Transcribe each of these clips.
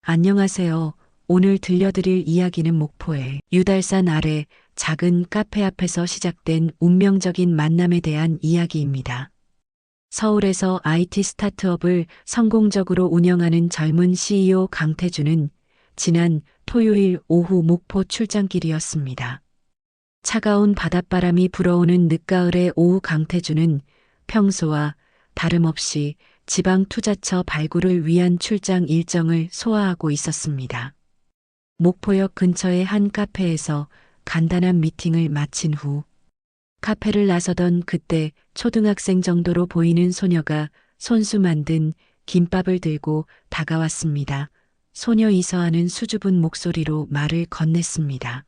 안녕하세요. 오늘 들려드릴 이야기는 목포의 유달산 아래 작은 카페 앞에서 시작된 운명적인 만남에 대한 이야기입니다. 서울에서 IT 스타트업을 성공적으로 운영하는 젊은 CEO 강태준은 지난 토요일 오후 목포 출장길이었습니다. 차가운 바닷바람이 불어오는 늦가을의 오후 강태준은 평소와 다름없이 지방 투자처 발굴을 위한 출장 일정을 소화하고 있었습니다. 목포역 근처의 한 카페에서 간단한 미팅을 마친 후 카페를 나서던 그때 초등학생 정도로 보이는 소녀가 손수 만든 김밥을 들고 다가왔습니다. 소녀 이서하는 수줍은 목소리로 말을 건넸습니다.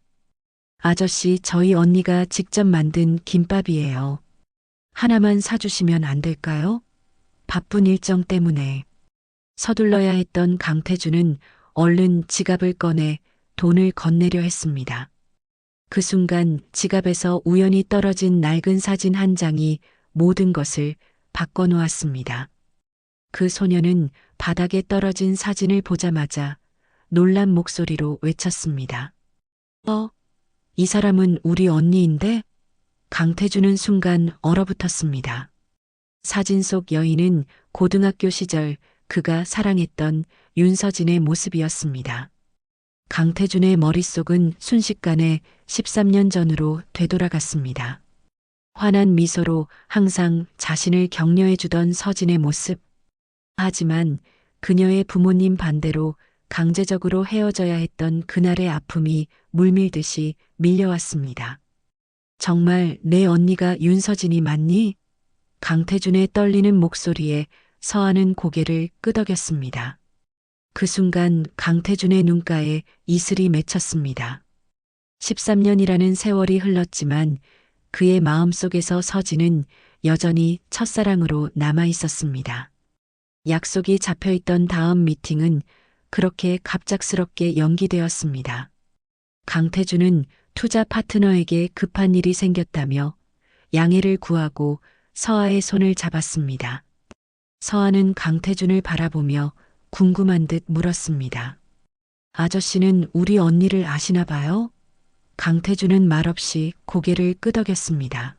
아저씨, 저희 언니가 직접 만든 김밥이에요. 하나만 사주시면 안 될까요? 바쁜 일정 때문에. 서둘러야 했던 강태준은 얼른 지갑을 꺼내 돈을 건네려 했습니다. 그 순간 지갑에서 우연히 떨어진 낡은 사진 한 장이 모든 것을 바꿔놓았습니다. 그 소녀는 바닥에 떨어진 사진을 보자마자 놀란 목소리로 외쳤습니다. 이 사람은 우리 언니인데? 강태준은 순간 얼어붙었습니다. 사진 속 여인은 고등학교 시절 그가 사랑했던 윤서진의 모습이었습니다. 강태준의 머릿속은 순식간에 13년 전으로 되돌아갔습니다. 환한 미소로 항상 자신을 격려해주던 서진의 모습. 하지만 그녀의 부모님 반대로 강제적으로 헤어져야 했던 그날의 아픔이 물밀듯이 밀려왔습니다. 정말 내 언니가 윤서진이 맞니? 강태준의 떨리는 목소리에 서하는 고개를 끄덕였습니다. 그 순간 강태준의 눈가에 이슬이 맺혔습니다. 13년이라는 세월이 흘렀지만 그의 마음속에서 서진은 여전히 첫사랑으로 남아 있었습니다. 약속이 잡혀있던 다음 미팅은 그렇게 갑작스럽게 연기되었습니다. 강태준은 투자 파트너에게 급한 일이 생겼다며 양해를 구하고 서아의 손을 잡았습니다. 서아는 강태준을 바라보며 궁금한 듯 물었습니다. 아저씨는 우리 언니를 아시나 봐요? 강태준은 말없이 고개를 끄덕였습니다.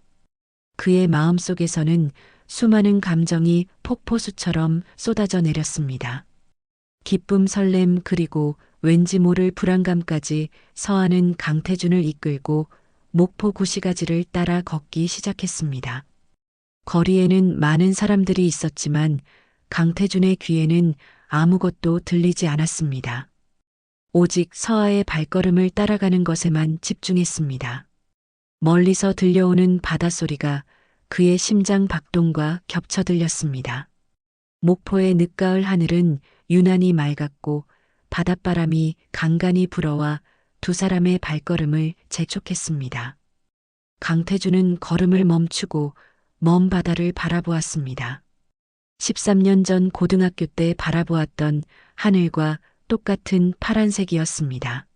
그의 마음속에서는 수많은 감정이 폭포수처럼 쏟아져 내렸습니다. 기쁨, 설렘, 그리고 왠지 모를 불안감까지 서하는 강태준을 이끌고 목포 구시가지를 따라 걷기 시작했습니다. 거리에는 많은 사람들이 있었지만 강태준의 귀에는 아무것도 들리지 않았습니다. 오직 서하의 발걸음을 따라가는 것에만 집중했습니다. 멀리서 들려오는 바닷소리가 그의 심장 박동과 겹쳐 들렸습니다. 목포의 늦가을 하늘은 유난히 맑았고 바닷바람이 간간히 불어와 두 사람의 발걸음을 재촉했습니다. 강태준은 걸음을 멈추고 먼 바다를 바라보았습니다. 13년 전 고등학교 때 바라보았던 하늘과 똑같은 파란색이었습니다.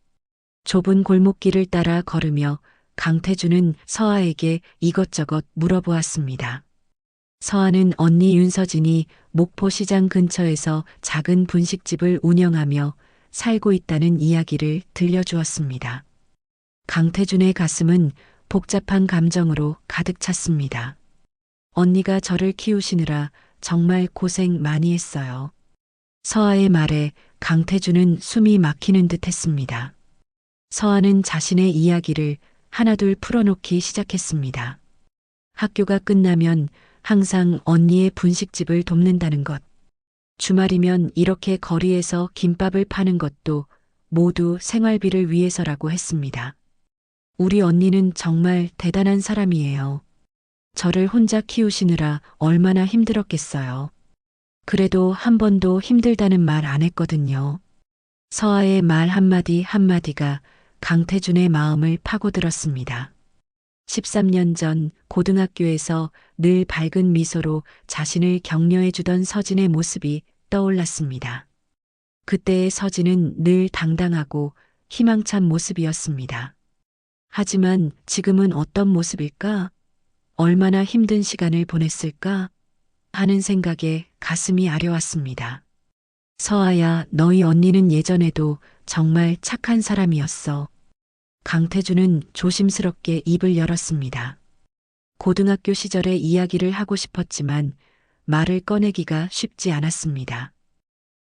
좁은 골목길을 따라 걸으며 강태준은 서아에게 이것저것 물어보았습니다. 서아는 언니 윤서진이 목포시장 근처에서 작은 분식집을 운영하며 살고 있다는 이야기를 들려주었습니다. 강태준의 가슴은 복잡한 감정으로 가득 찼습니다. 언니가 저를 키우시느라 정말 고생 많이 했어요. 서아의 말에 강태준은 숨이 막히는 듯 했습니다. 서아는 자신의 이야기를 하나둘 풀어놓기 시작했습니다. 학교가 끝나면 항상 언니의 분식집을 돕는다는 것. 주말이면 이렇게 거리에서 김밥을 파는 것도 모두 생활비를 위해서라고 했습니다. 우리 언니는 정말 대단한 사람이에요. 저를 혼자 키우시느라 얼마나 힘들었겠어요. 그래도 한 번도 힘들다는 말 안 했거든요. 서아의 말 한마디 한마디가 강태준의 마음을 파고들었습니다. 13년 전 고등학교에서 늘 밝은 미소로 자신을 격려해주던 서진의 모습이 떠올랐습니다. 그때의 서진은 늘 당당하고 희망찬 모습이었습니다. 하지만 지금은 어떤 모습일까? 얼마나 힘든 시간을 보냈을까? 하는 생각에 가슴이 아려왔습니다. 서아야, 너희 언니는 예전에도 정말 착한 사람이었어. 강태준은 조심스럽게 입을 열었습니다. 고등학교 시절의 이야기를 하고 싶었지만 말을 꺼내기가 쉽지 않았습니다.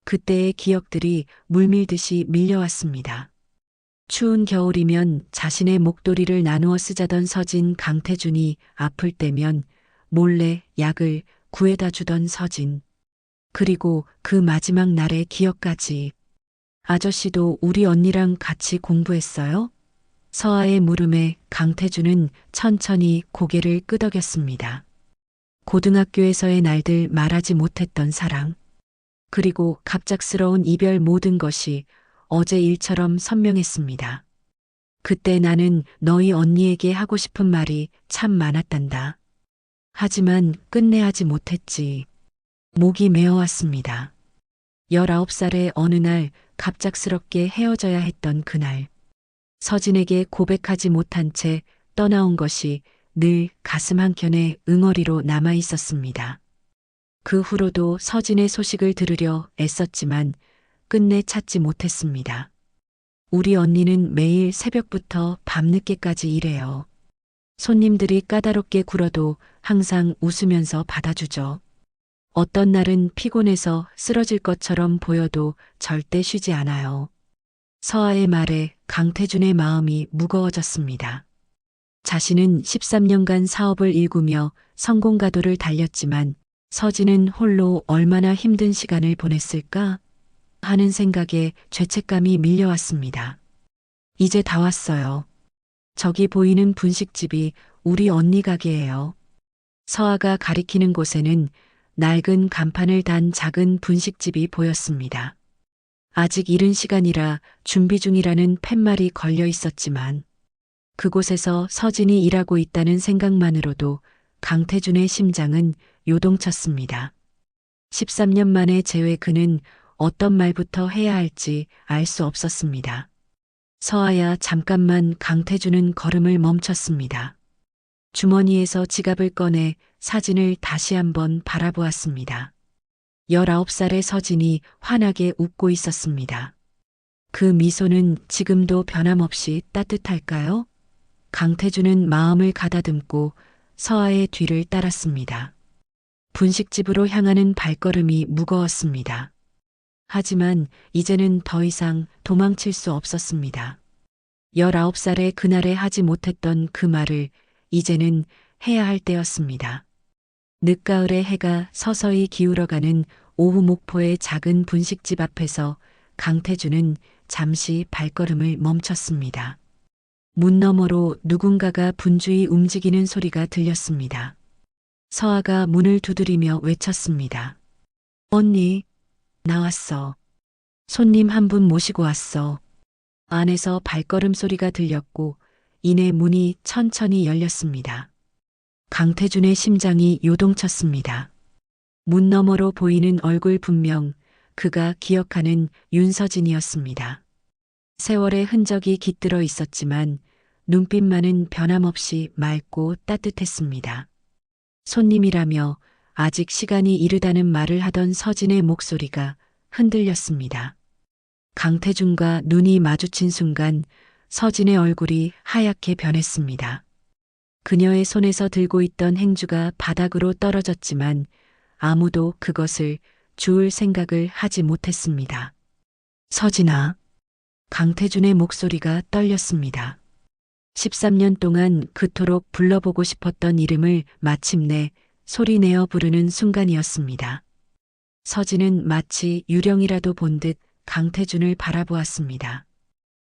그때의 기억들이 물밀듯이 밀려왔습니다. 추운 겨울이면 자신의 목도리를 나누어 쓰자던 서진, 강태준이 아플 때면 몰래 약을 구해다 주던 서진. 그리고 그 마지막 날의 기억까지. 아저씨도 우리 언니랑 같이 공부했어요? 서아의 물음에 강태준은 천천히 고개를 끄덕였습니다. 고등학교에서의 날들, 말하지 못했던 사랑. 그리고 갑작스러운 이별, 모든 것이 어제 일처럼 선명했습니다. 그때 나는 너희 언니에게 하고 싶은 말이 참 많았단다. 하지만 끝내 하지 못했지. 목이 메어왔습니다. 19살의 어느 날 갑작스럽게 헤어져야 했던 그날. 서진에게 고백하지 못한 채 떠나온 것이 늘 가슴 한켠에 응어리로 남아 있었습니다. 그 후로도 서진의 소식을 들으려 애썼지만 끝내 찾지 못했습니다. 우리 언니는 매일 새벽부터 밤늦게까지 일해요. 손님들이 까다롭게 굴어도 항상 웃으면서 받아주죠. 어떤 날은 피곤해서 쓰러질 것처럼 보여도 절대 쉬지 않아요. 서아의 말에 강태준의 마음이 무거워졌습니다. 자신은 13년간 사업을 일구며 성공가도를 달렸지만 서진은 홀로 얼마나 힘든 시간을 보냈을까 하는 생각에 죄책감이 밀려왔습니다. 이제 다 왔어요. 저기 보이는 분식집이 우리 언니 가게예요. 서아가 가리키는 곳에는 낡은 간판을 단 작은 분식집이 보였습니다. 아직 이른 시간이라 준비 중이라는 팻말이 걸려 있었지만 그곳에서 서진이 일하고 있다는 생각만으로도 강태준의 심장은 요동쳤습니다. 13년 만에 재회, 그는 어떤 말부터 해야 할지 알 수 없었습니다. 서아야, 잠깐만. 강태준은 걸음을 멈췄습니다. 주머니에서 지갑을 꺼내 사진을 다시 한번 바라보았습니다. 19살의 서진이 환하게 웃고 있었습니다. 그 미소는 지금도 변함없이 따뜻할까요? 강태준은 마음을 가다듬고 서아의 뒤를 따랐습니다. 분식집으로 향하는 발걸음이 무거웠습니다. 하지만 이제는 더 이상 도망칠 수 없었습니다. 19살의 그날에 하지 못했던 그 말을 이제는 해야 할 때였습니다. 늦가을에 해가 서서히 기울어가는 오후, 목포의 작은 분식집 앞에서 강태준은 잠시 발걸음을 멈췄습니다. 문 너머로 누군가가 분주히 움직이는 소리가 들렸습니다. 서아가 문을 두드리며 외쳤습니다. 언니, 나왔어. 손님 한 분 모시고 왔어. 안에서 발걸음 소리가 들렸고 이내 문이 천천히 열렸습니다. 강태준의 심장이 요동쳤습니다. 문 너머로 보이는 얼굴, 분명 그가 기억하는 윤서진이었습니다. 세월의 흔적이 깃들어 있었지만 눈빛만은 변함없이 맑고 따뜻했습니다. 손님이라며 아직 시간이 이르다는 말을 하던 서진의 목소리가 흔들렸습니다. 강태준과 눈이 마주친 순간 서진의 얼굴이 하얗게 변했습니다. 그녀의 손에서 들고 있던 행주가 바닥으로 떨어졌지만 아무도 그것을 주울 생각을 하지 못했습니다. 서진아. 강태준의 목소리가 떨렸습니다. 13년 동안 그토록 불러보고 싶었던 이름을 마침내 소리내어 부르는 순간이었습니다. 서진은 마치 유령이라도 본 듯 강태준을 바라보았습니다.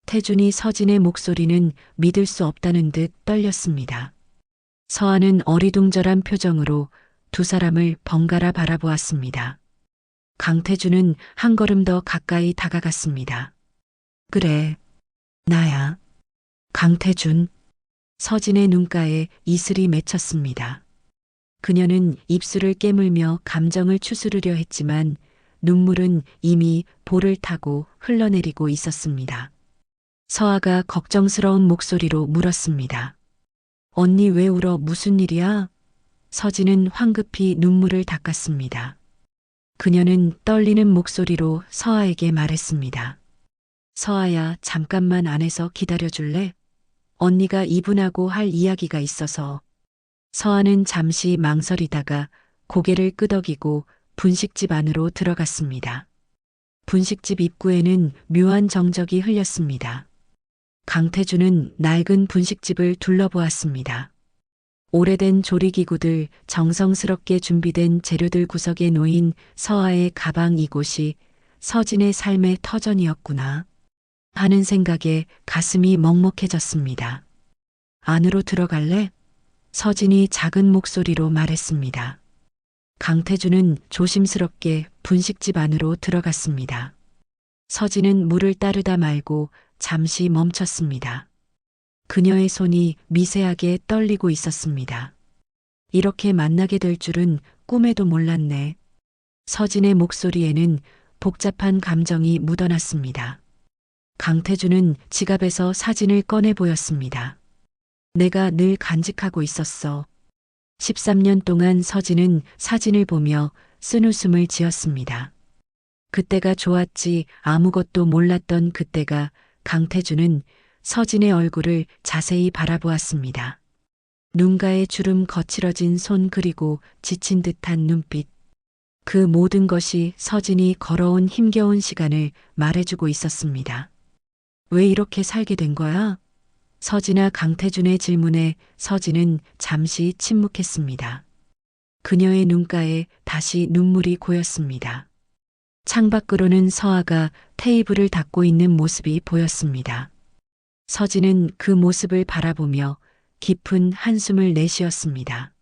태준이 서진의 목소리는 믿을 수 없다는 듯 떨렸습니다. 서아는 어리둥절한 표정으로 두 사람을 번갈아 바라보았습니다. 강태준은 한 걸음 더 가까이 다가갔습니다. 그래, 나야. 강태준. 서진의 눈가에 이슬이 맺혔습니다. 그녀는 입술을 깨물며 감정을 추스르려 했지만 눈물은 이미 볼을 타고 흘러내리고 있었습니다. 서아가 걱정스러운 목소리로 물었습니다. 언니 왜 울어? 무슨 일이야? 서진은 황급히 눈물을 닦았습니다. 그녀는 떨리는 목소리로 서아에게 말했습니다. 서아야, 잠깐만 안에서 기다려줄래? 언니가 이분하고 할 이야기가 있어서. 서아는 잠시 망설이다가 고개를 끄덕이고 분식집 안으로 들어갔습니다. 분식집 입구에는 묘한 정적이 흘렸습니다. 강태주는 낡은 분식집을 둘러보았습니다. 오래된 조리기구들, 정성스럽게 준비된 재료들 구석에 놓인 서아의 가방, 이곳이 서진의 삶의 터전이었구나 하는 생각에 가슴이 먹먹해졌습니다. 안으로 들어갈래? 서진이 작은 목소리로 말했습니다. 강태주는 조심스럽게 분식집 안으로 들어갔습니다. 서진은 물을 따르다 말고 잠시 멈췄습니다. 그녀의 손이 미세하게 떨리고 있었습니다. 이렇게 만나게 될 줄은 꿈에도 몰랐네. 서진의 목소리에는 복잡한 감정이 묻어났습니다. 강태주는 지갑에서 사진을 꺼내 보였습니다. 내가 늘 간직하고 있었어. 13년 동안 서진은 사진을 보며 쓴웃음을 지었습니다. 그때가 좋았지, 아무것도 몰랐던 그때가. 강태주는 서진의 얼굴을 자세히 바라보았습니다. 눈가에 주름 거칠어진 손, 그리고 지친 듯한 눈빛. 그 모든 것이 서진이 걸어온 힘겨운 시간을 말해주고 있었습니다. 왜 이렇게 살게 된 거야? 서진아, 강태준의 질문에 서진은 잠시 침묵했습니다. 그녀의 눈가에 다시 눈물이 고였습니다. 창밖으로는 서아가 테이블을 닦고 있는 모습이 보였습니다. 서진은 그 모습을 바라보며 깊은 한숨을 내쉬었습니다.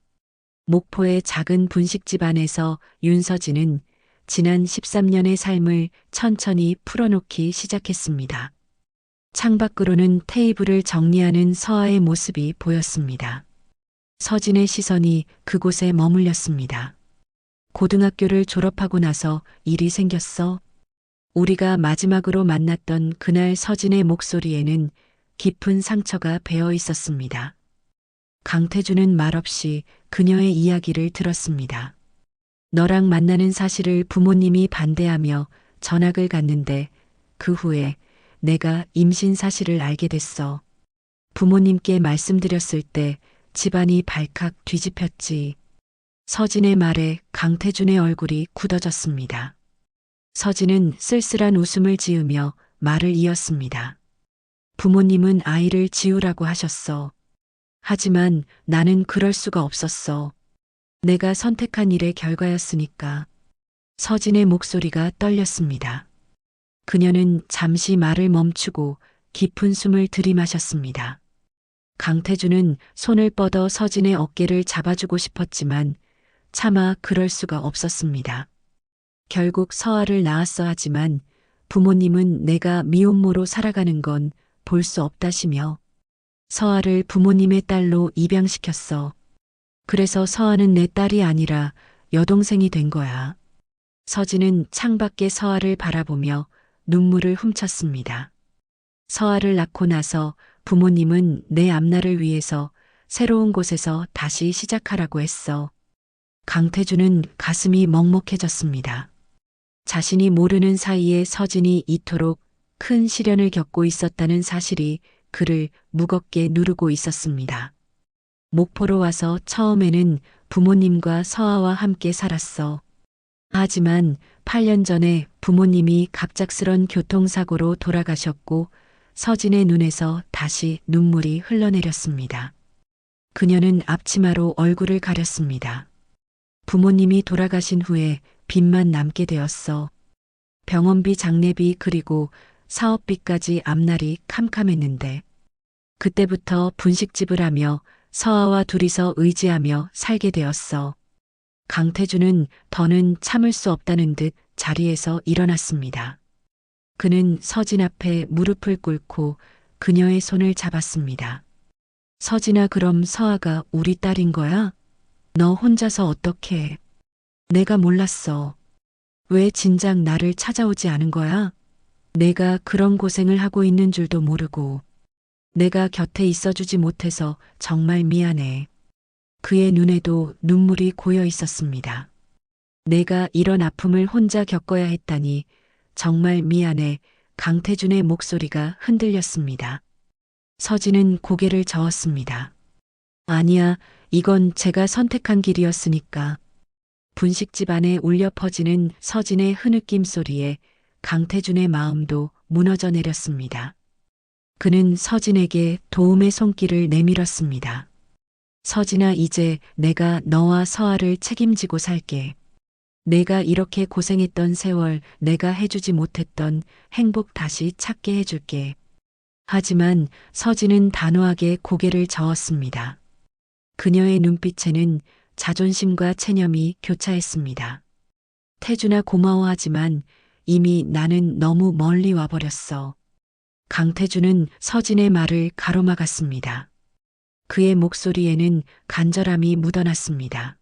목포의 작은 분식집 안에서 윤서진은 지난 13년의 삶을 천천히 풀어놓기 시작했습니다. 창밖으로는 테이블을 정리하는 서아의 모습이 보였습니다. 서진의 시선이 그곳에 머물렀습니다. 고등학교를 졸업하고 나서 일이 생겼어. 우리가 마지막으로 만났던 그날 서진의 목소리에는 깊은 상처가 배어 있었습니다. 강태주는 말없이 그녀의 이야기를 들었습니다. 너랑 만나는 사실을 부모님이 반대하며 전학을 갔는데 그 후에 내가 임신 사실을 알게 됐어. 부모님께 말씀드렸을 때 집안이 발칵 뒤집혔지. 서진의 말에 강태준의 얼굴이 굳어졌습니다. 서진은 쓸쓸한 웃음을 지으며 말을 이었습니다. 부모님은 아이를 지우라고 하셨어. 하지만 나는 그럴 수가 없었어. 내가 선택한 일의 결과였으니까. 서진의 목소리가 떨렸습니다. 그녀는 잠시 말을 멈추고 깊은 숨을 들이마셨습니다. 강태주는 손을 뻗어 서진의 어깨를 잡아주고 싶었지만 차마 그럴 수가 없었습니다. 결국 서아를 낳았어 하지만 부모님은 내가 미혼모로 살아가는 건 볼 수 없다시며 서아를 부모님의 딸로 입양시켰어. 그래서 서아는 내 딸이 아니라 여동생이 된 거야. 서진은 창밖의 서아를 바라보며 눈물을 훔쳤습니다. 서아를 낳고 나서 부모님은 내 앞날을 위해서 새로운 곳에서 다시 시작하라고 했어. 강태주는 가슴이 먹먹해졌습니다. 자신이 모르는 사이에 서진이 이토록 큰 시련을 겪고 있었다는 사실이 그를 무겁게 누르고 있었습니다. 목포로 와서 처음에는 부모님과 서아와 함께 살았어. 하지만 8년 전에 부모님이 갑작스런 교통사고로 돌아가셨고 서진의 눈에서 다시 눈물이 흘러내렸습니다. 그녀는 앞치마로 얼굴을 가렸습니다. 부모님이 돌아가신 후에 빚만 남게 되었어. 병원비, 장례비, 그리고 사업비까지 앞날이 캄캄했는데 그때부터 분식집을 하며 서아와 둘이서 의지하며 살게 되었어. 강태주는 더는 참을 수 없다는 듯 자리에서 일어났습니다. 그는 서진 앞에 무릎을 꿇고 그녀의 손을 잡았습니다. 서진아, 그럼 서아가 우리 딸인 거야? 너 혼자서 어떻게 해? 내가 몰랐어. 왜 진작 나를 찾아오지 않은 거야? 내가 그런 고생을 하고 있는 줄도 모르고 내가 곁에 있어주지 못해서 정말 미안해. 그의 눈에도 눈물이 고여 있었습니다. 내가 이런 아픔을 혼자 겪어야 했다니 정말 미안해. 강태준의 목소리가 흔들렸습니다. 서진은 고개를 저었습니다. 아니야, 이건 제가 선택한 길이었으니까. 분식집 안에 울려 퍼지는 서진의 흐느낌 소리에 강태준의 마음도 무너져 내렸습니다. 그는 서진에게 도움의 손길을 내밀었습니다. 서진아, 이제 내가 너와 서아를 책임지고 살게. 내가 이렇게 고생했던 세월, 내가 해주지 못했던 행복 다시 찾게 해줄게. 하지만 서진은 단호하게 고개를 저었습니다. 그녀의 눈빛에는 자존심과 체념이 교차했습니다. 태준아, 고마워하지만 이미 나는 너무 멀리 와버렸어. 강태준은 서진의 말을 가로막았습니다. 그의 목소리에는 간절함이 묻어났습니다.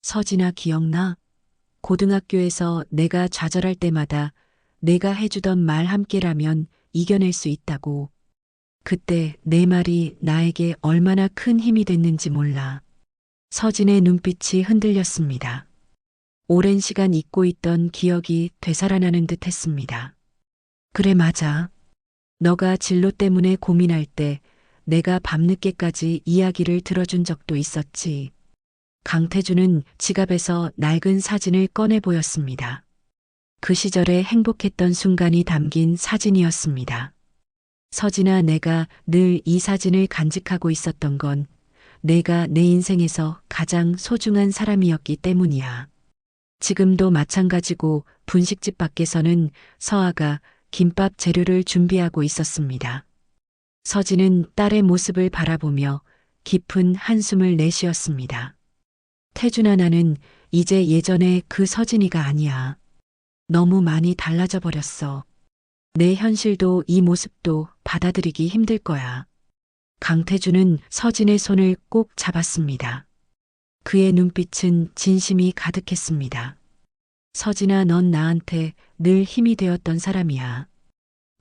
서진아, 기억나? 고등학교에서 내가 좌절할 때마다 내가 해주던 말 함께라면 이겨낼 수 있다고. 그때 내 말이 나에게 얼마나 큰 힘이 됐는지 몰라. 서진의 눈빛이 흔들렸습니다. 오랜 시간 잊고 있던 기억이 되살아나는 듯 했습니다. 그래, 맞아. 너가 진로 때문에 고민할 때 내가 밤늦게까지 이야기를 들어준 적도 있었지. 강태준은 지갑에서 낡은 사진을 꺼내 보였습니다. 그 시절에 행복했던 순간이 담긴 사진이었습니다. 서진아, 내가 늘 이 사진을 간직하고 있었던 건 내가 내 인생에서 가장 소중한 사람이었기 때문이야. 지금도 마찬가지고. 분식집 밖에서는 서아가 김밥 재료를 준비하고 있었습니다. 서진은 딸의 모습을 바라보며 깊은 한숨을 내쉬었습니다. 태준아, 나는 이제 예전의 그 서진이가 아니야. 너무 많이 달라져 버렸어. 내 현실도 이 모습도 받아들이기 힘들 거야. 강태준은 서진의 손을 꼭 잡았습니다. 그의 눈빛은 진심이 가득했습니다. 서진아, 넌 나한테 늘 힘이 되었던 사람이야.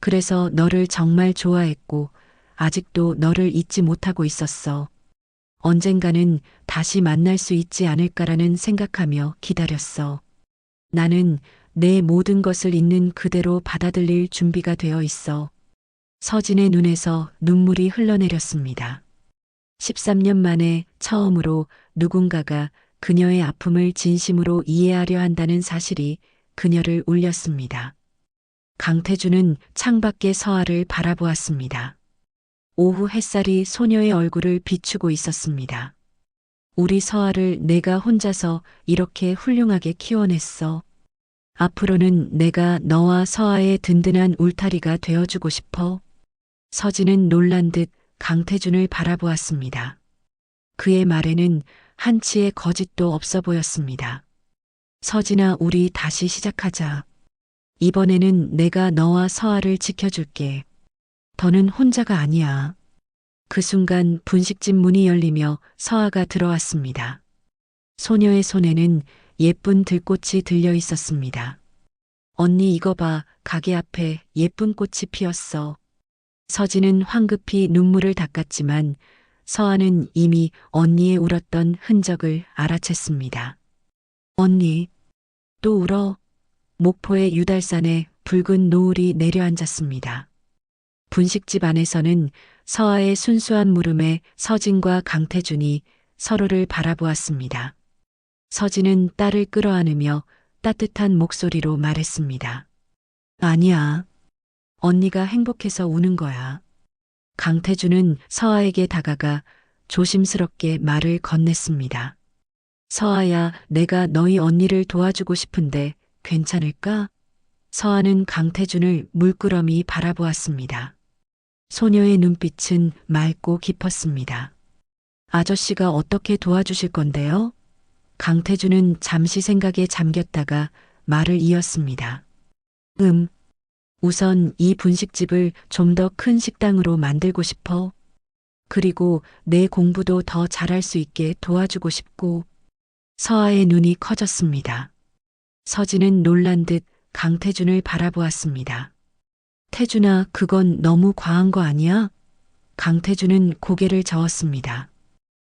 그래서 너를 정말 좋아했고 아직도 너를 잊지 못하고 있었어. 언젠가는 다시 만날 수 있지 않을까라는 생각하며 기다렸어. 나는 내 모든 것을 있는 그대로 받아들일 준비가 되어 있어. 서진의 눈에서 눈물이 흘러내렸습니다. 13년 만에 처음으로 누군가가 그녀의 아픔을 진심으로 이해하려 한다는 사실이 그녀를 울렸습니다. 강태준은 창밖의 서아를 바라보았습니다. 오후 햇살이 소녀의 얼굴을 비추고 있었습니다. 우리 서아를 내가 혼자서 이렇게 훌륭하게 키워냈어. 앞으로는 내가 너와 서아의 든든한 울타리가 되어주고 싶어. 서진은 놀란 듯 강태준을 바라보았습니다. 그의 말에는 한치의 거짓도 없어 보였습니다. 서진아, 우리 다시 시작하자. 이번에는 내가 너와 서아를 지켜줄게. 더는 혼자가 아니야. 그 순간 분식집 문이 열리며 서아가 들어왔습니다. 소녀의 손에는 예쁜 들꽃이 들려 있었습니다. 언니, 이거 봐. 가게 앞에 예쁜 꽃이 피었어. 서진은 황급히 눈물을 닦았지만 서아는 이미 언니의 울었던 흔적을 알아챘습니다. 언니, 또 울어? 목포의 유달산에 붉은 노을이 내려앉았습니다. 분식집 안에서는 서아의 순수한 물음에 서진과 강태준이 서로를 바라보았습니다. 서진은 딸을 끌어안으며 따뜻한 목소리로 말했습니다. 아니야. 언니가 행복해서 우는 거야. 강태준은 서아에게 다가가 조심스럽게 말을 건넸습니다. 서아야, 내가 너희 언니를 도와주고 싶은데 괜찮을까? 서아는 강태준을 물끄러미 바라보았습니다. 소녀의 눈빛은 맑고 깊었습니다. 아저씨가 어떻게 도와주실 건데요? 강태준은 잠시 생각에 잠겼다가 말을 이었습니다. 우선 이 분식집을 좀 더 큰 식당으로 만들고 싶어. 그리고 내 공부도 더 잘할 수 있게 도와주고 싶고. 서아의 눈이 커졌습니다. 서진은 놀란 듯 강태준을 바라보았습니다. 태준아, 그건 너무 과한 거 아니야? 강태준은 고개를 저었습니다.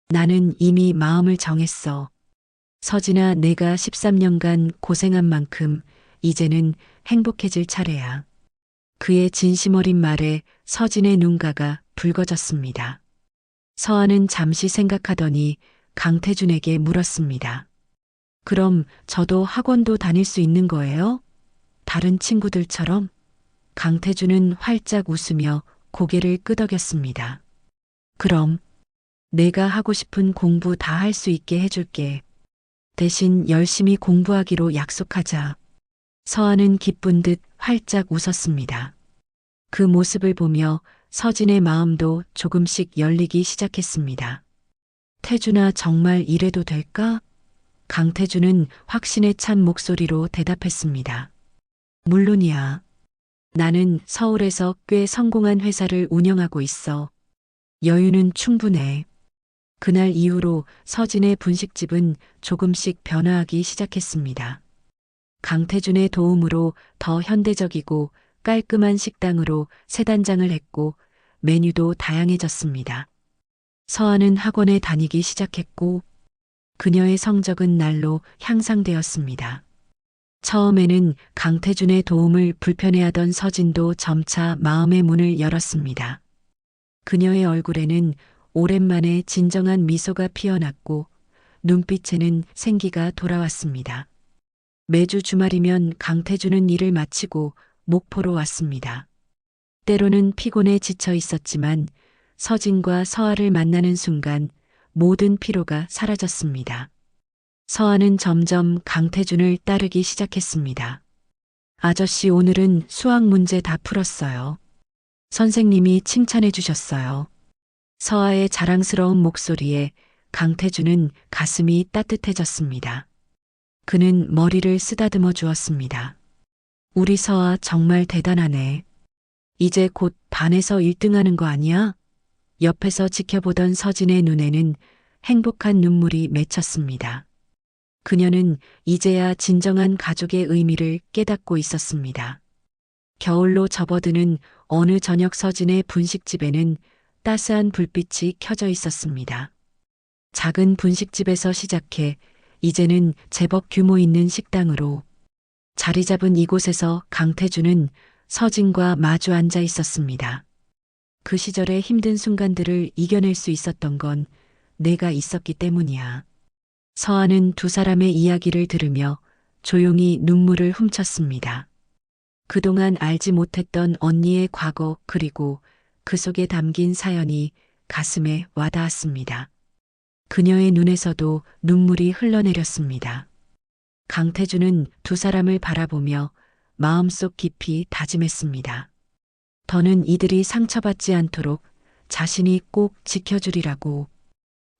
나는 이미 마음을 정했어. 서진아, 내가 13년간 고생한 만큼 이제는 행복해질 차례야. 그의 진심 어린 말에 서진의 눈가가 붉어졌습니다. 서아는 잠시 생각하더니 강태준에게 물었습니다. 그럼 저도 학원도 다닐 수 있는 거예요? 다른 친구들처럼? 강태준은 활짝 웃으며 고개를 끄덕였습니다. 그럼 내가 하고 싶은 공부 다 할 수 있게 해줄게. 대신 열심히 공부하기로 약속하자. 서아는 기쁜 듯 활짝 웃었습니다. 그 모습을 보며 서진의 마음도 조금씩 열리기 시작했습니다. 태준아, 정말 이래도 될까? 강태준은 확신에 찬 목소리로 대답했습니다. 물론이야. 나는 서울에서 꽤 성공한 회사를 운영하고 있어. 여유는 충분해. 그날 이후로 서진의 분식집은 조금씩 변화하기 시작했습니다. 강태준의 도움으로 더 현대적이고 깔끔한 식당으로 새 단장을 했고 메뉴도 다양해졌습니다. 서아는 학원에 다니기 시작했고 그녀의 성적은 날로 향상되었습니다. 처음에는 강태준의 도움을 불편해하던 서진도 점차 마음의 문을 열었습니다. 그녀의 얼굴에는 오랜만에 진정한 미소가 피어났고 눈빛에는 생기가 돌아왔습니다. 매주 주말이면 강태준은 일을 마치고 목포로 왔습니다. 때로는 피곤해 지쳐 있었지만 서진과 서아를 만나는 순간 모든 피로가 사라졌습니다. 서아는 점점 강태준을 따르기 시작했습니다. 아저씨, 오늘은 수학 문제 다 풀었어요. 선생님이 칭찬해 주셨어요. 서아의 자랑스러운 목소리에 강태준은 가슴이 따뜻해졌습니다. 그는 머리를 쓰다듬어 주었습니다. 우리 서아 정말 대단하네. 이제 곧 반에서 1등하는 거 아니야? 옆에서 지켜보던 서진의 눈에는 행복한 눈물이 맺혔습니다. 그녀는 이제야 진정한 가족의 의미를 깨닫고 있었습니다. 겨울로 접어드는 어느 저녁 서진의 분식집에는 따스한 불빛이 켜져 있었습니다. 작은 분식집에서 시작해 이제는 제법 규모 있는 식당으로 자리 잡은 이곳에서 강태준은 서진과 마주 앉아 있었습니다. 그 시절의 힘든 순간들을 이겨낼 수 있었던 건 내가 있었기 때문이야. 서아는 두 사람의 이야기를 들으며 조용히 눈물을 훔쳤습니다. 그동안 알지 못했던 언니의 과거 그리고 그 속에 담긴 사연이 가슴에 와닿았습니다. 그녀의 눈에서도 눈물이 흘러내렸습니다. 강태준은 두 사람을 바라보며 마음속 깊이 다짐했습니다. 더는 이들이 상처받지 않도록 자신이 꼭 지켜주리라고.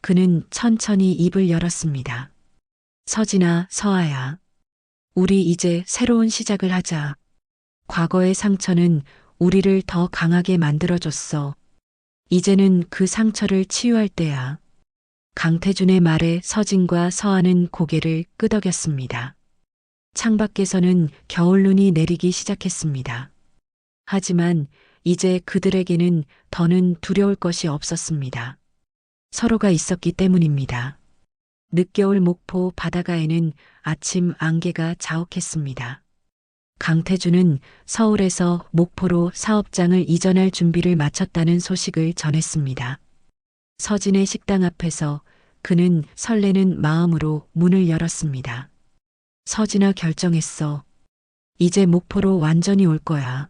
그는 천천히 입을 열었습니다. 서진아, 서아야. 우리 이제 새로운 시작을 하자. 과거의 상처는 우리를 더 강하게 만들어줬어. 이제는 그 상처를 치유할 때야. 강태준의 말에 서진과 서아는 고개를 끄덕였습니다. 창밖에서는 겨울눈이 내리기 시작했습니다. 하지만 이제 그들에게는 더는 두려울 것이 없었습니다. 서로가 있었기 때문입니다. 늦겨울 목포 바닷가에는 아침 안개가 자욱했습니다. 강태준은 서울에서 목포로 사업장을 이전할 준비를 마쳤다는 소식을 전했습니다. 서진의 식당 앞에서 그는 설레는 마음으로 문을 열었습니다. 서진아, 결정했어. 이제 목포로 완전히 올 거야.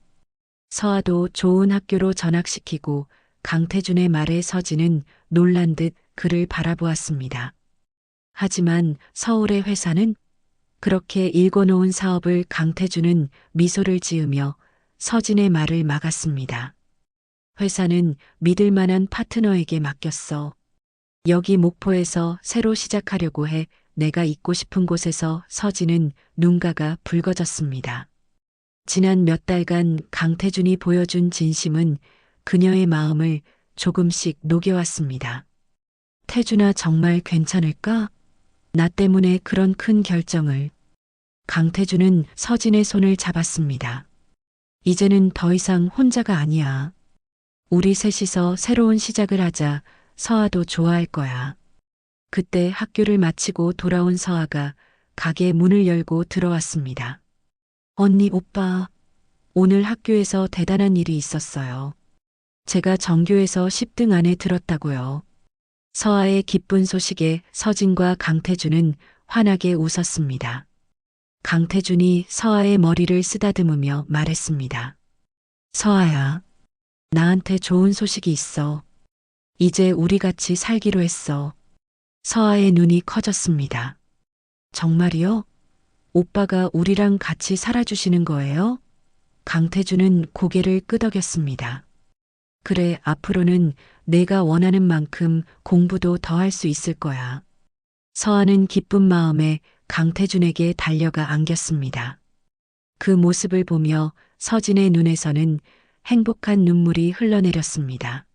서아도 좋은 학교로 전학시키고 강태준의 말에 서진은 놀란 듯 그를 바라보았습니다. 하지만 서울의 회사는? 그렇게 일궈놓은 사업을 강태준은 미소를 지으며 서진의 말을 막았습니다. 회사는 믿을 만한 파트너에게 맡겼어. 여기 목포에서 새로 시작하려고 해. 내가 있고 싶은 곳에서. 서진은 눈가가 붉어졌습니다. 지난 몇 달간 강태준이 보여준 진심은 그녀의 마음을 조금씩 녹여왔습니다. 태준아, 정말 괜찮을까? 나 때문에 그런 큰 결정을. 강태준은 서진의 손을 잡았습니다. 이제는 더 이상 혼자가 아니야. 우리 셋이서 새로운 시작을 하자. 서아도 좋아할 거야. 그때 학교를 마치고 돌아온 서아가 가게 문을 열고 들어왔습니다. 언니, 오빠, 오늘 학교에서 대단한 일이 있었어요. 제가 전교에서 10등 안에 들었다고요. 서아의 기쁜 소식에 서진과 강태준은 환하게 웃었습니다. 강태준이 서아의 머리를 쓰다듬으며 말했습니다. 서아야, 나한테 좋은 소식이 있어. 이제 우리 같이 살기로 했어. 서아의 눈이 커졌습니다. 정말이요? 오빠가 우리랑 같이 살아주시는 거예요? 강태준은 고개를 끄덕였습니다. 그래, 앞으로는 내가 원하는 만큼 공부도 더 할 수 있을 거야. 서아는 기쁜 마음에 강태준에게 달려가 안겼습니다. 그 모습을 보며 서진의 눈에서는 행복한 눈물이 흘러내렸습니다.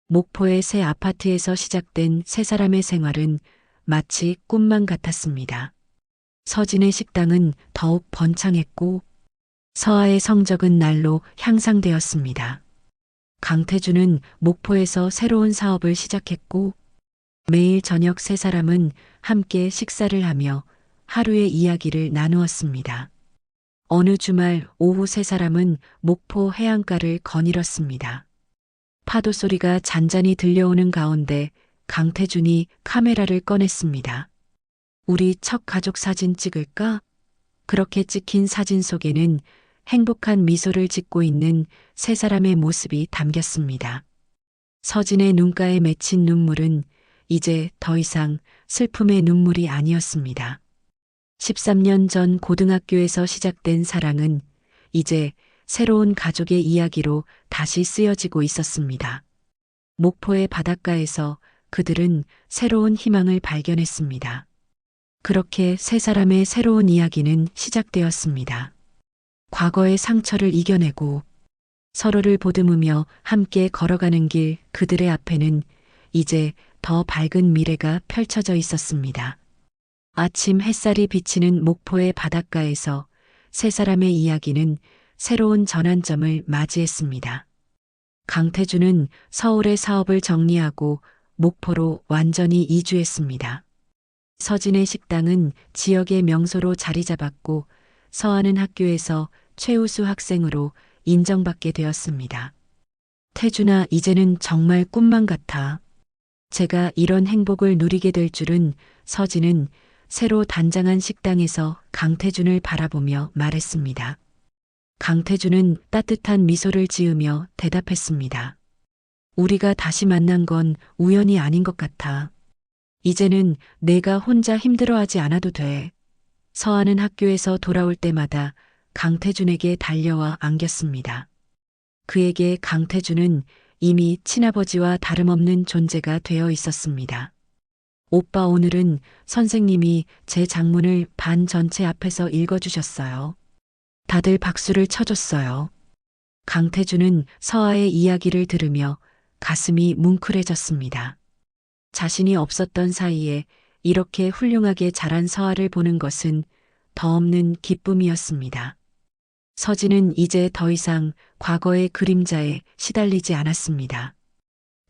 목포의 새 아파트에서 시작된 세 사람의 생활은 마치 꿈만 같았습니다. 서진의 식당은 더욱 번창했고 서아의 성적은 날로 향상되었습니다. 강태준은 목포에서 새로운 사업을 시작했고 매일 저녁 세 사람은 함께 식사를 하며 하루의 이야기를 나누었습니다. 어느 주말 오후 세 사람은 목포 해안가를 거닐었습니다. 파도 소리가 잔잔히 들려오는 가운데 강태준이 카메라를 꺼냈습니다. 우리 첫 가족 사진 찍을까? 그렇게 찍힌 사진 속에는 행복한 미소를 짓고 있는 세 사람의 모습이 담겼습니다. 서진의 눈가에 맺힌 눈물은 이제 더 이상 슬픔의 눈물이 아니었습니다. 13년 전 고등학교에서 시작된 사랑은 이제 새로운 가족의 이야기로 다시 쓰여지고 있었습니다. 목포의 바닷가에서 그들은 새로운 희망을 발견했습니다. 그렇게 세 사람의 새로운 이야기는 시작되었습니다. 과거의 상처를 이겨내고 서로를 보듬으며 함께 걸어가는 길, 그들의 앞에는 이제 더 밝은 미래가 펼쳐져 있었습니다. 아침 햇살이 비치는 목포의 바닷가에서 세 사람의 이야기는 새로운 전환점을 맞이했습니다. 강태준은 서울의 사업을 정리하고 목포로 완전히 이주했습니다. 서진의 식당은 지역의 명소로 자리 잡았고 서아는 학교에서 최우수 학생으로 인정받게 되었습니다. 태준아, 이제는 정말 꿈만 같아. 제가 이런 행복을 누리게 될 줄은. 서진은 새로 단장한 식당에서 강태준을 바라보며 말했습니다. 강태준은 따뜻한 미소를 지으며 대답했습니다. 우리가 다시 만난 건 우연이 아닌 것 같아. 이제는 내가 혼자 힘들어하지 않아도 돼. 서아는 학교에서 돌아올 때마다 강태준에게 달려와 안겼습니다. 그에게 강태준은 이미 친아버지와 다름없는 존재가 되어 있었습니다. 오빠, 오늘은 선생님이 제 장문을 반 전체 앞에서 읽어주셨어요. 다들 박수를 쳐줬어요. 강태준은 서아의 이야기를 들으며 가슴이 뭉클해졌습니다. 자신이 없었던 사이에 이렇게 훌륭하게 자란 서아를 보는 것은 더없는 기쁨이었습니다. 서진은 이제 더 이상 과거의 그림자에 시달리지 않았습니다.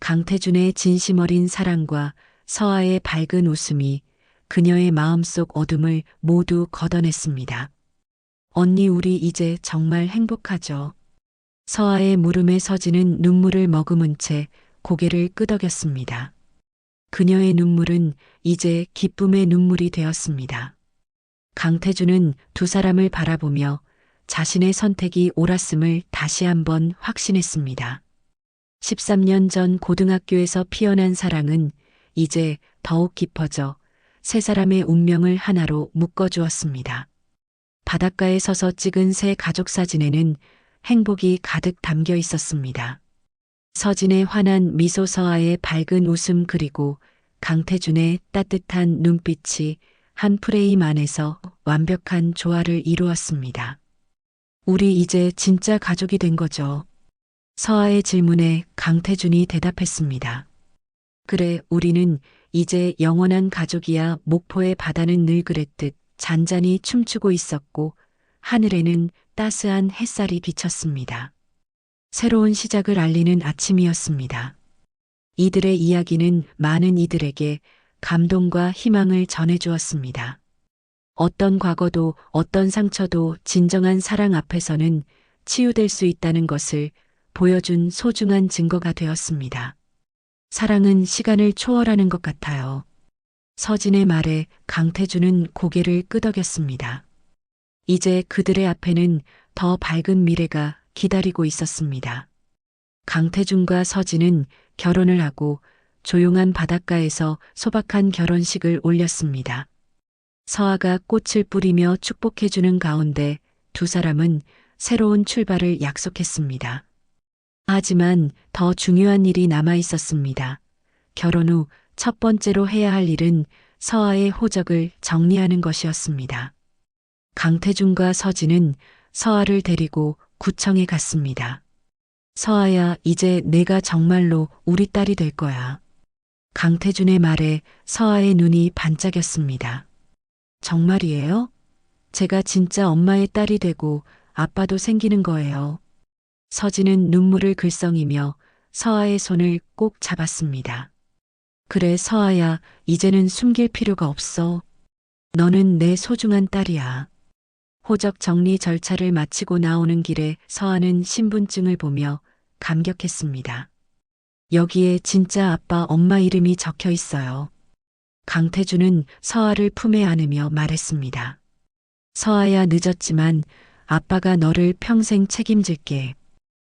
강태준의 진심 어린 사랑과 서아의 밝은 웃음이 그녀의 마음속 어둠을 모두 걷어냈습니다. 언니, 우리 이제 정말 행복하죠? 서아의 물음에 서진은 눈물을 머금은 채 고개를 끄덕였습니다. 그녀의 눈물은 이제 기쁨의 눈물이 되었습니다. 강태준은 두 사람을 바라보며 자신의 선택이 옳았음을 다시 한번 확신했습니다. 13년 전 고등학교에서 피어난 사랑은 이제 더욱 깊어져 세 사람의 운명을 하나로 묶어주었습니다. 바닷가에 서서 찍은 새 가족 사진에는 행복이 가득 담겨 있었습니다. 서진의 환한 미소, 서아의 밝은 웃음, 그리고 강태준의 따뜻한 눈빛이 한 프레임 안에서 완벽한 조화를 이루었습니다. 우리 이제 진짜 가족이 된 거죠? 서아의 질문에 강태준이 대답했습니다. 그래, 우리는 이제 영원한 가족이야. 목포의 바다는 늘 그랬듯 잔잔히 춤추고 있었고 하늘에는 따스한 햇살이 비쳤습니다. 새로운 시작을 알리는 아침이었습니다. 이들의 이야기는 많은 이들에게 감동과 희망을 전해주었습니다. 어떤 과거도 어떤 상처도 진정한 사랑 앞에서는 치유될 수 있다는 것을 보여준 소중한 증거가 되었습니다. 사랑은 시간을 초월하는 것 같아요. 서진의 말에 강태준은 고개를 끄덕였습니다. 이제 그들의 앞에는 더 밝은 미래가 기다리고 있었습니다. 강태준과 서진은 결혼을 하고 조용한 바닷가에서 소박한 결혼식을 올렸습니다. 서아가 꽃을 뿌리며 축복해주는 가운데 두 사람은 새로운 출발을 약속했습니다. 하지만 더 중요한 일이 남아 있었습니다. 결혼 후 첫 번째로 해야 할 일은 서아의 호적을 정리하는 것이었습니다. 강태준과 서진은 서아를 데리고 구청에 갔습니다. 서아야, 이제 내가 정말로 우리 딸이 될 거야. 강태준의 말에 서아의 눈이 반짝였습니다. 정말이에요? 제가 진짜 엄마의 딸이 되고 아빠도 생기는 거예요. 서진은 눈물을 글썽이며 서아의 손을 꼭 잡았습니다. 그래, 서아야, 이제는 숨길 필요가 없어. 너는 내 소중한 딸이야. 호적 정리 절차를 마치고 나오는 길에 서아는 신분증을 보며 감격했습니다. 여기에 진짜 아빠 엄마 이름이 적혀 있어요. 강태준은 서아를 품에 안으며 말했습니다. 서아야, 늦었지만 아빠가 너를 평생 책임질게.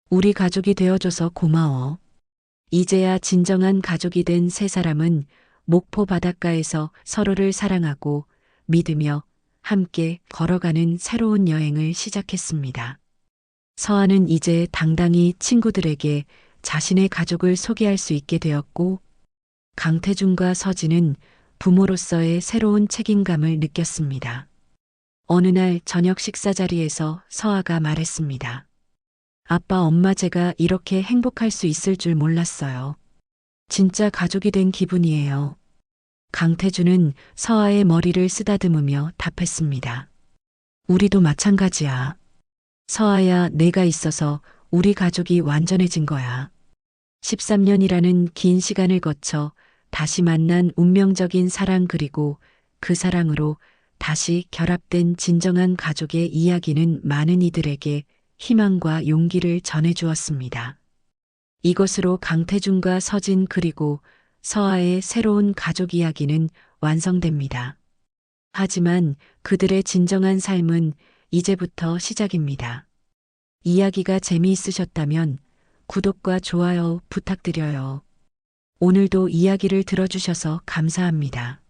우리 가족이 되어줘서 고마워. 이제야 진정한 가족이 된 세 사람은 목포 바닷가에서 서로를 사랑하고 믿으며 함께 걸어가는 새로운 여행을 시작했습니다. 서아는 이제 당당히 친구들에게 자신의 가족을 소개할 수 있게 되었고, 강태준과 서진은 부모로서의 새로운 책임감을 느꼈습니다. 어느 날 저녁 식사 자리에서 서아가 말했습니다. 아빠, 엄마, 제가 이렇게 행복할 수 있을 줄 몰랐어요. 진짜 가족이 된 기분이에요. 강태준은 서아의 머리를 쓰다듬으며 답했습니다. 우리도 마찬가지야. 서아야, 내가 있어서 우리 가족이 완전해진 거야. 13년이라는 긴 시간을 거쳐 다시 만난 운명적인 사랑, 그리고 그 사랑으로 다시 결합된 진정한 가족의 이야기는 많은 이들에게 희망과 용기를 전해주었습니다. 이것으로 강태준과 서진 그리고 서아의 새로운 가족 이야기는 완성됩니다. 하지만 그들의 진정한 삶은 이제부터 시작입니다. 이야기가 재미있으셨다면 구독과 좋아요 부탁드려요. 오늘도 이야기를 들어주셔서 감사합니다.